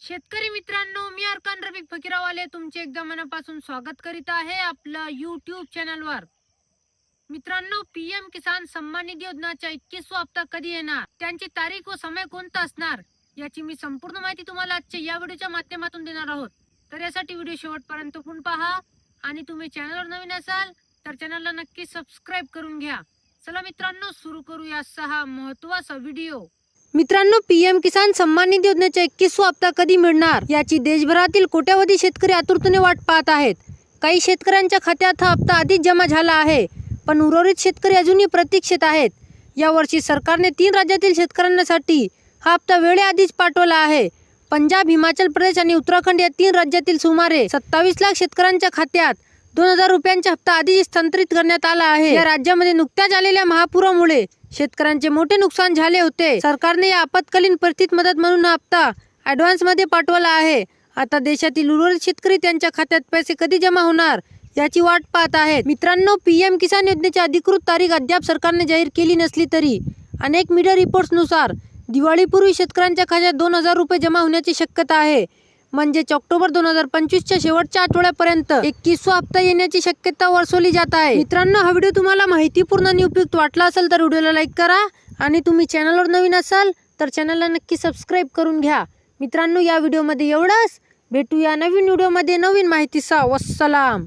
शेतकरी मित्रांनो, मी अर्कान रफिक फकीरावाले तुमचे एकदा मनापासून स्वागत करीत आहे आपलं YouTube चॅनलवर। मित्रांनो, पीएम किसान सन्मान निधी योजनेचा 21वा हप्ता कधी येणार, त्यांची तारीख व समय कोणता असणार याची मी संपूर्ण माहिती तुम्हाला आजच्या या व्हिडिओच्या माध्यमातून देणार आहोत। तर यासाठी व्हिडिओ शेवटपर्यंत पूर्ण पहा आणि तुम्ही चॅनलवर नवीन असाल तर चॅनलला नक्की सबस्क्राइब करून घ्या। चला मित्रांनो, सुरू करूया हा महत्त्वाचा व्हिडिओ। मित्रांनो, पीएम किसान सन्मान निधी योजनेचा 21वा हप्ता कधी मिळणार याची देशभरातील कोट्यावधी शेतकरी आतुरतेने वाट पाहत आहेत। काही शेतकऱ्यांच्या खात्यात हा हप्ता आधीच जमा झाला आहे, पण उर्वरित शेतकरी अजूनही प्रतीक्षेत आहेत। यावर्षी सरकारने 3 राज्यातील शेतकऱ्यांसाठी हा हप्ता वेळेआधीच पाठवला आहे। पंजाब, हिमाचल प्रदेश आणि उत्तराखंड या 3 राज्यातील सुमारे 27 लाख शेतकऱ्यांच्या खात्यात 2000 रुपयांचा हप्ता आधीच हस्तांतरित करण्यात आला आहे। या राज्यामध्ये नुकत्याच आलेल्या महापुरामुळे शेतकऱ्यांचे मोठे नुकसान झाले होते। सरकारने या आपत्कालीन परिस्थितीत मदत म्हणून हा हप्ता ॲडव्हान्स मध्ये पाठवला आहे। आता देशातील उर्वरित शेतकरी त्यांच्या खात्यात पैसे कधी जमा होणार याची वाट पाहत आहेत। मित्रांनो, पीएम किसान योजनेची अधिकृत तारीख अद्याप सरकारने जाहीर केली नसली तरी अनेक मीडिया रिपोर्ट्सनुसार दिवाळीपूर्वी शेतकऱ्यांच्या खात्यात 2000 रुपये जमा होण्याची शक्यता आहे। म्हणजेच ऑक्टोबर 2025च्या शेवटच्या आठवड्यापर्यंत 21वा हप्ता येण्याची शक्यता वर्तवली जात आहे। मित्रांनो, हा व्हिडिओ तुम्हाला माहितीपूर्ण आणि उपयुक्त वाटला असेल तर व्हिडिओला लाईक करा आणि तुम्ही चॅनलवर नवीन असाल तर चॅनलला नक्की सबस्क्राइब करून घ्या। मित्रांनो, या व्हिडिओमध्ये एवढंच। भेटूया नवीन व्हिडिओमध्ये नवीन माहितीसह। वस्सलाम।